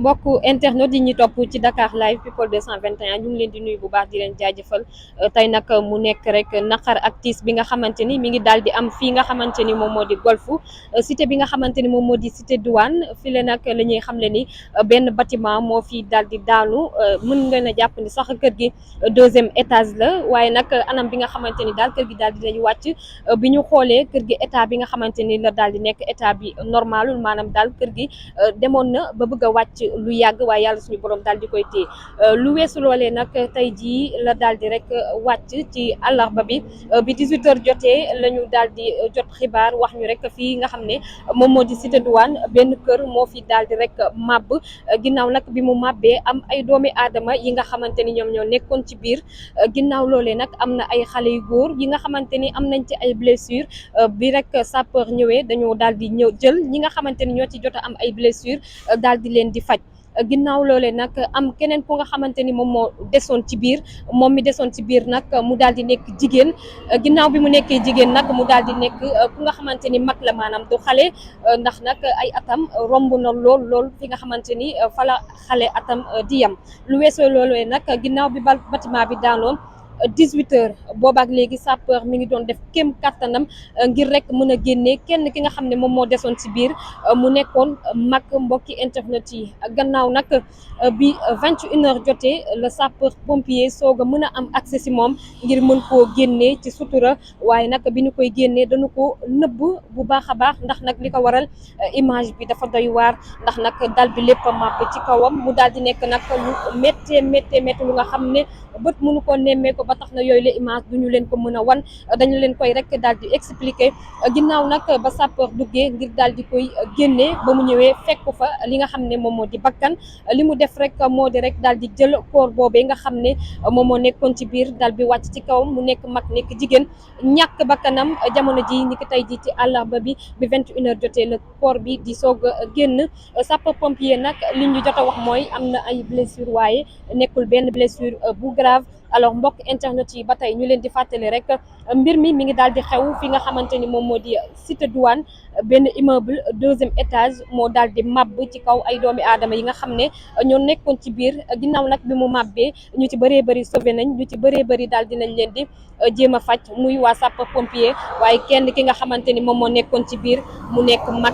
mbokku internet yi ñu topp ci Dakar Live People 221 ñu ngi leen di nuyu bu baax di leen jaajëfal tey nag mu nekk rek naqar ak tiis bi nga xamante ni mi ngi daal di am fii nga xamante ni moom moo di golfu cité bi nga xamante ni moom moo di cité douane fii la nag la ñuy xamle ni benn bâtiment moo fi daal di daanu mën nga na jàpp ni sax kër gi deuxième étage la waaye nag anam bi nga xamante ni daal kër gi daal dinañ wàcc bi ñu xoolee kër gi état bi nga xamante ni la daal di nekk état bi normalul maanaam daal kër gi demoon na ba bëgg a wàcc lu yàgg waaye yàlla suñu borom daal di koy téye lu weesu loolee nag tey jii la daal di rek wàcc ci àllarba bi 18h jotee la ñu daal di jot xibaar wax ñu rek fii nga xam ne moom moo di cité douane benn kër moo fi daal di rek màbb ginnaaw nag bi mu màbbee am ay doomi aadama yi nga xamante ni ñoom ñoo nekkoon ci biir ginnaaw loolee nag am na ay xale yu góor yi nga xamante ni am nañ ci ay blessures bi rek sapeur ñëwee dañoo daal di ñëw jël ñi nga xamante ni ñoo ci jot a am ay blessures daal di leen di faj ginnaaw loolee nag am keneen ku nga xamante ni moom moo desoon ci biir moom mi desoon ci biir nag mu daal di nekk jigéen ginnaaw bi mu nekkee jigéen nag mu daal di nekk ku nga xamante ni mag la maanaam du xale ndax nag ay atam romb na lool fi nga xamante ni fa la xale atam di yam lu weesoo loolee nag ginnaaw bi bâtiment bi daanoon 18h boobaak léegi sapeur mi ngi doon def kéem kattanam ngir rek mën a génnee kenn ki nga xam ne moom moo desoon ci biir mu nekkoon mag mbokki internet yi gannaaw nag bi 21h jotee le sapeur pompier soog a mën a am accès si moom ngir mën koo génnee ci sutura waaye nag bi ñu koy génnee dañu ko nëbb bu baax a baax ndax nag li ko waral image bi dafa doy waar ndax nag dal bi lépp a màpp ci kawam mu daal di nekk nag lu méttee lu nga xam ne bët mënu ko nemmee ko ba tax na yooyu la image duñu leen ko mën a wan dañu leen koy rek daal di expliquer ginnaaw nag ba sapeur duggee ngir daal di koy génnee ba mu ñëwee fekk fa li nga xam ne moom moo di bakkan li mu def rek moo di rek daal di jël koor boobee nga xam ne moom moo nekkoon ci biir daal bi wàcc ci kawam mu nekk mag nekk jigéen ñàkk bakkanam jamono ji ni ki tey ji ci àllarba bi 21h jotee la koor bi di soog a génn sapeur pompier nag li ñu jot a wax mooy am na ay blessure waaye nekkul benn blessure bu grave alors mbokk internet yi ba tey ñu leen di fàttali rek mbir mi ngi daal di xew fi nga xamante ni moom moo di cité douane benn immeuble deuxième étage moo daal di màbb ci kaw ay doomi aadama yi nga xam ne ñoo nekkoon ci biir ginnaaw nag bi mu màbbee ñu ci bëree bëri sauvé nañ ñu ci bëree bëri daal dinañ leen di jéem a faj muy waa sapeur pompier waaye kenn ki nga xamante ni moom moo nekkoon ci biir mu nekk mag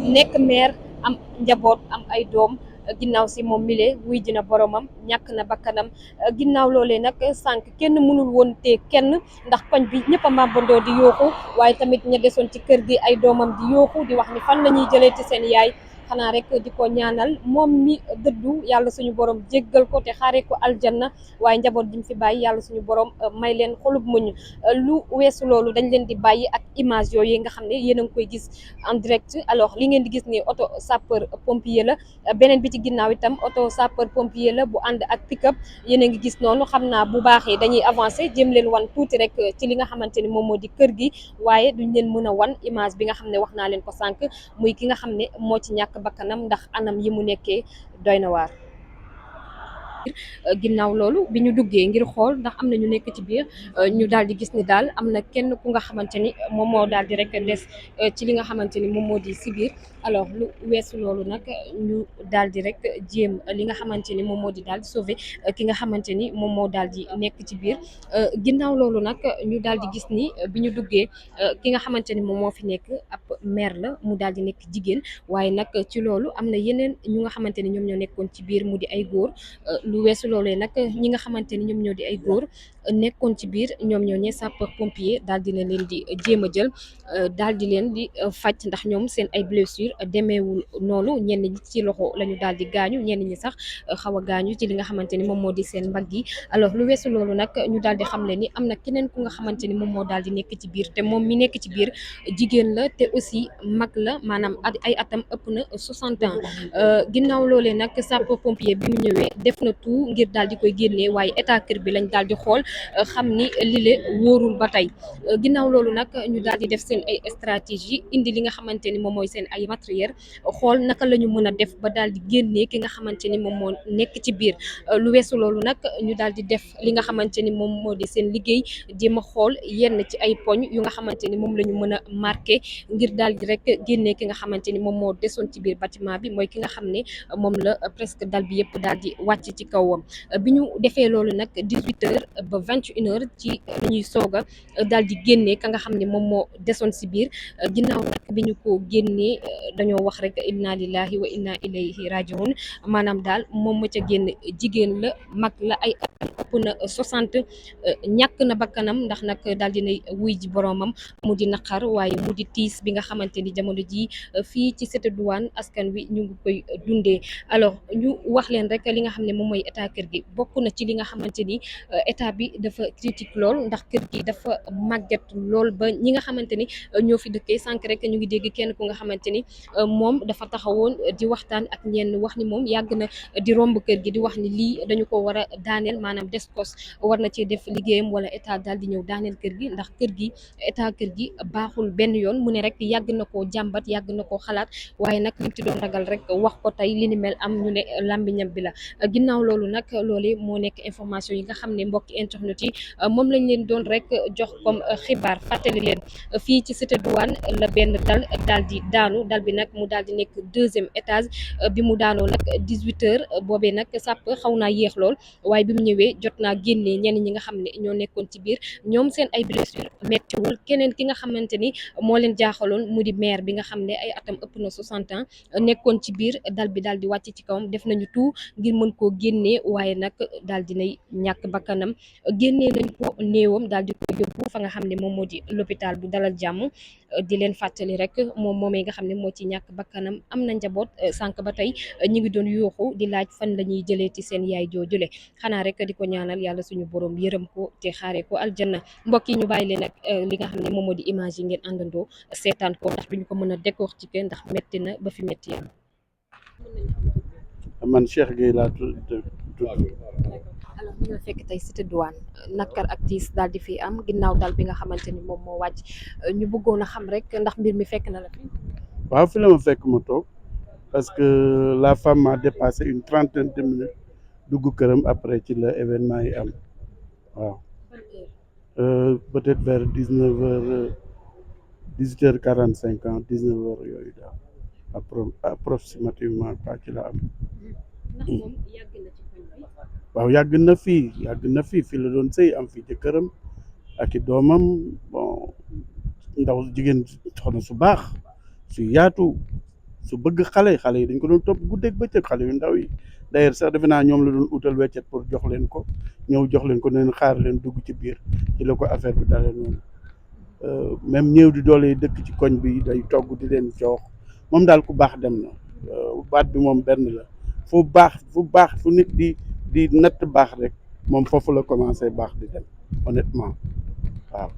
nekk maire am njaboot am ay doom ginnaaw si moom mile wuy ji na boromam ñàkk na bakkanam ginnaaw loolee nag sànq kenn mënul woon te kenn ndax koñ bi ñëpp a màbbandoo di yooxu waaye tamit ña desoon ci kër gi ay doomam di yooxu di wax ni fan la ñuy jëlee ci seen yaay xanaa rek di ko ñaanal moom mi dëddu yàlla suñu borom jéggal ko te xaaree ko aljanna waaye njaboot ji mu fi bàyyi yàlla suñu borom may leen xolub muñ lu weesu loolu dañ leen di bàyyi ak image yooyu nga xam ne yéen a ngi koy gis en direct alors li ngeen di gis ni oto sapeur pompier la beneen bi ci ginnaaw itam oto sapeur pompier la bu ànd ak pick-up yéen a ngi gis noonu xam naa bu baaxee dañuy avancer jëm leen wan tuuti rek ci li nga xamante ni moom moo di kër gi waaye duñ leen mën a wan image bi nga xam ne wax naa leen ko sànq muy ki nga xam ne moo ci ñàkk bakkanam ndax anam yi mu nekkee doy na waar. ginnaaw loolu bi ñu duggee ngir xool ndax am na ñu nekk ci biir ñu daal di gis ni daal am na kenn ku nga xamante ni moom moo daal di rek des ci li nga xamante ni moom moo di si biir alors lu weesu loolu nag ñu daal di rek jéem li nga xamante ni moom moo di daal di sauver ki nga xamante ni moom moo daal di nekk ci biir ginnaaw loolu nag ñu daal di gis ni bi ñu duggee ki nga xamante ni moom moo fi nekk ab maire la mu daal di nekk jigéen waaye nag ci loolu am na yeneen ñu nga xamante ni ñoom ñoo nekkoon ci biir mu di ay góor lu weesu loolee nag ñi nga xamante ni ñoom ñoo di ay góor nekkoon ci biir ñoom ñoo ñee sapeur pompier daal dina leen di jéem a jël daal di leen di faj ndax ñoom seen ay blessure demeewul noonu ñenn ñi ci loxo la ñu daal di gaañu ñenn ñi sax xaw a gaañu ci li nga xamante ni moom moo di seen mbagg yi alors lu weesu loolu nag ñu daal di xam le ni am na keneen ku nga xamante ni moom moo daal di nekk ci biir te moom mi nekk ci biir jigéen la te aussi mag la maanaam ay atam ëpp na 60 ans ginnaaw loolee nag sapeur pompier bi mu ñëwee def na tout ngir daal di koy génnee waaye état kër bi lañ daal di xool xam ni lile wóorul ba tey ginnaaw loolu nag ñu daal di def seen ay stratégie indi li nga xamante ni moom mooy seen ay matériel xool naka la ñu mën a def ba daal di génnee ki nga xamante ni moom moo nekk ci biir lu weesu loolu nag ñu daal di def li nga xamante ni moom moo di seen liggéey jéem a xool yenn ci ay poñ yu nga xamante ni moom la ñu mën a marqué ngir daal di rek génnee ki nga xamante ni moom moo desoon ci biir bâtiment bi mooy ki nga xam ne moom la presque dal bi yëpp daal di wàcc ci kawam bi ñu defee loolu nag 18h ba 21h ci li ñuy soog a daal di génnee ka nga xam ne moom moo desoon si biir ginnaaw nag bi ñu ko génnee dañoo wax rek inna lillahi wa inna ilayhi rajiun maanaam daal moom ma ca génn jigéen la mag la ay ëpp na 60 ñàkk na bakkanam ndax nag daal dinay wuy ji boroomam mu di naqar waaye mu di tiis bi nga xamante ni jamono ji fii ci Cité Douane askan wi ñu ngi koy dundee alors ñu wax leen rek li nga xam ne moom mooy état kër gi bokk na ci li nga xamante ni état bi dafa critique lool ndax kër gi dafa màgget lool ba ñi nga xamante ni ñoo fi dëkkee sànq rek ñu ngi dégg kenn ku nga xamante ni moom dafa taxawoon di waxtaan ak ñenn wax ni moom yàgg na di romb kër gi di wax ni lii dañu ko war a daaneel maanaam Descos war na ci def liggéeyam wala état daal di ñëw daaneel kër gi ndax kër gi état kër gi baaxul benn yoon mu ne rek yàgg na koo jàmbat yàgg na koo xalaat waaye nag li ci doon ragal rek wax ko tey li ni mel am ñu ne làmbiñam bi la ginnaaw loolu nag loolu moo nekk information yi nga xam ne mbokki internet yi moom lañ leen doon rek jox comme xibaar fàttali leen fii ci Cité Douane la benn dal daal di daanu dal bi nag mu daal di nekk deuxième étage bi mu daanoo nag 18h boobee nag sàpp xaw naa yéex lool waaye bi mu ñëwee jot naa génnee ñenn ñi nga xam ne ñoo nekkoon ci biir ñoom seen ay blessure mettiwul keneen ki nga xamante ni moo leen jaaxaloon mu di maire bi nga xam ne ay atam ëpp na 60 ans nekkoon ci biir dal bi daal di wàcc ci kawam def nañu tout ngir mën koo génnee waaye nag daal dinay ñàkk bakkanam génnee nañ ko néewam daal di ko yóbbu fa nga xam ne moom moo di l'hôpital bu Dalal Jàmm di leen fàttali rek moom moomee nga xam ne moo ci ñàkk bakkanam am na njaboot sànq ba tey ñu ngi doon yuuxu di laaj fan la ñuy jëlee ci seen yaay joojule xanaa rek di ko ñaanal yàlla suñu borom yërëm ko te xaaree ko aljanna mbokk yi ñu bàyyi leen ak li nga xam ne moom moo di image yi ngeen àndandoo seetaan ko ndax duñu ko mën a décortiquer ndax metti na ba fi metti yam man Cheikh Gueye laa tudd. alors ñu nga fekk tey Cité Douane nakar ak tiis daal di fi am ginnaaw dal bi nga xamante ni moom moo wàcc ñu bëggoon a xam rek ndax mbir mi fekk na la fi. waaw fi la ma fekk ma toog parce que la femme a dépassé une trentaine de minutes dugg këram après ci la événement yi am waaw peut-être vers 19h 18h45 ans 19h yooyu daal approximativement pas ci la am. ndax moom yàgg na ci koñ bi. waaw yàgg na fii la doon sëy am fii jëkkëram ak i doomam bon ndaw jigéen soxna su baax su yaatu su bëgg xale yi dañ ko doon topp guddeeg bëccëg xale yu ndaw yi d'ailleurs sax defe naa ñoom la doon utal weccet pour jox leen ko ñëw jox leen ko neen xaar leen dugg ci biir ci la ko affaire bi dalee noonu même ñëw di doole yi dëkk ci koñ bi day togg di leen jox moom daal ku baax dem na baat bi moom benn la fu baax fu nit di natt baax rek moom foofu la commencé baax di dem honnêtement waaw.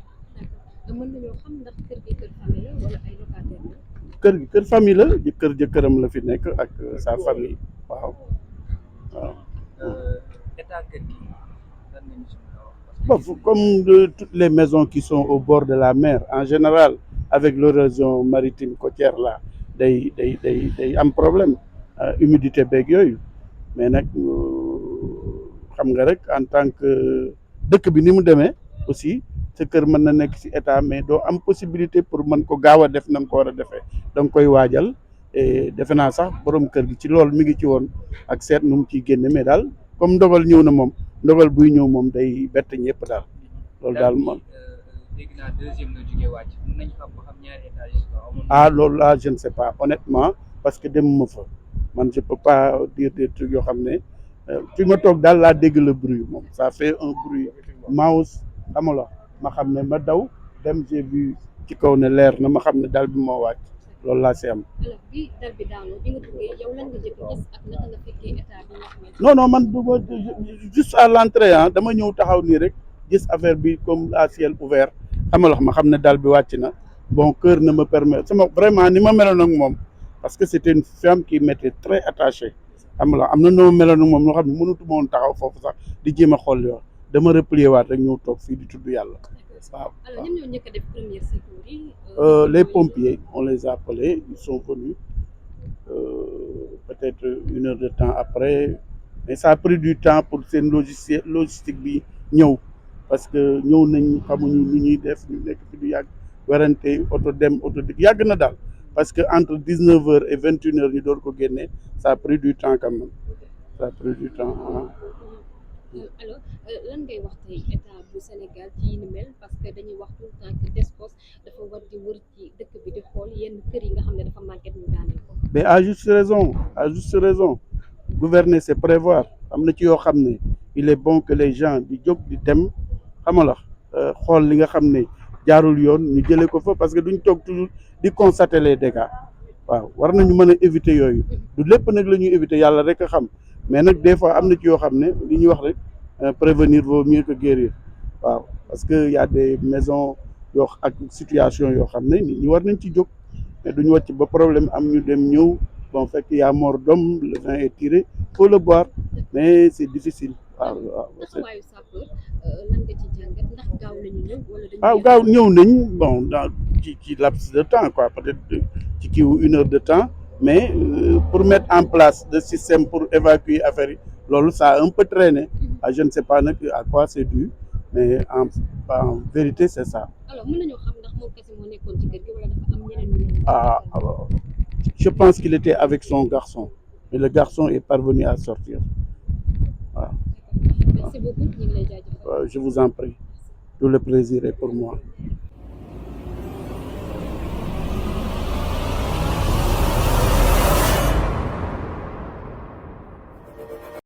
mën nañoo xam ndax kër gi kër famille la wala ay locataire la. kër gi kër famille la jëkkëram la fi nekk ak sa famille waaw. état kër gi lan nga ñu si mën a wax. Bon, comme toutes les maisons qui sont au bord de la mer en général avec l'érosion maritime côtière là day am problème humidité beeg yooyu mais nag xam nga rek en tant que dëkk bi ni mu demee aussi sa kër mën na nekk ci état mais doo am possibilité pour mën ko gaaw a def na nga ko war a defee da nga koy waajal et defe naa sax borom kër gi ci loolu mi ngi ci woon ak seet nu mu ciy génne mais daal comme ndogal ñëw na moom ndogal buy ñëw moom day bett ñëpp daal loolu daal moom. dégg naa deuxième la jógee wàcc mën nañu xam ba xam ñaari étage loolu là je ne sais pas honnêtement parce que demuma fa man je peux pas dire des trucs yoo xam ne fi ma toog daal laa dégg le bruit moom ça fait un bruit mouse xamula ma xam ne ma daw dem j'ai vu ci kaw ne leer na ma xam ne daal bi moo wàcc loolu laa si am. alors bi dal bi daanoo bi nga duggee yow lan nga jëkk gis ak naka nga fekkee état bi nga xamante non man du ma juste à l'entrée dama ñëw taxaw nii rek gis affaire bi comme à ciel ouvert xamalax ma xam ne daal bi wàcc na bon cœur ne me permet sama vraiment ni ma meloon ak moom parce que c'était une femme qui m'était très attachée am la am na noo meloon moom ñoo xam ne mënatu ma woon taxaw foofu sax di jéem a xool yoon dama replier waat rek ñëw toog fii di tudd yàlla waaw. alors ñun ñoo njëkk a def première secours yi. Les pompiers on les a appelés ils sont venus peut-être 1 heure de temps après mais ça a pris du temps pour seen logistique bi ñëw parce que ñëw nañ xamuñu lu ñuy def ñu nekk fi du yàgg werante oto dem oto dikk yàgg na daal parce que entre 19 heures et 21 heures ñu door ko génne ça a pris du temps quand même ça a pris du temps alors lan ngay wax tey état bu Sénégal ci yi ni mel parce que dañuy wax tout le temps que Descos dafa war di wër ci dëkk bi di xool yenn kër yi nga xam ne dafa màgget ñu daaneel ko. mais à juste raison gouverner c'est prévoir am na ci yoo xam ne il est bon que les gens di jóg di dem xamala xool li nga xam ne jaarul yoon ñu jëlee ko fa parce que duñ toog toujours di constater les dégâts waaw war nañu mën a éviter yooyu du lépp nag la ñuy éviter yàlla rek a xam mais nag des fois am na ci yoo xam ne li ñuy wax rek prévenir vaut mieux que guérir waaw parce que y a des maisons yoo ak situation yoo xam ne nit ñi war nañ ci jóg mais duñu wàcc ba problème am ñu dem ñëw bon fekk y a mort d'homme le vin est tiré faut le boire mais c'est difficile waaw waaw. taxawaayu sapeur lan nga ci jàngat ndax gaaw nañu ñëw wala dañu. waaw gaaw ñëw nañ bon dans ci laps de temps quoi peut-être ci kiiwu 1 heure de temps mais pour mettre en place le système pour évacuer affaire yi loolu ça a un peu traîné je ne sais pas nag à quoi c'est dû mais en vérité c'est ça. alors mën nañoo xam ndax moom kese moo nekkoon ci kër gi wala dafa am ñeneen ñu. Alors, je pense qu'il était avec son garçon et le garçon est parvenu à sortir waaw. Merci beaucoup ñu ngi lay jaajëfal. Je vous en prie tout le plaisir est pour moi.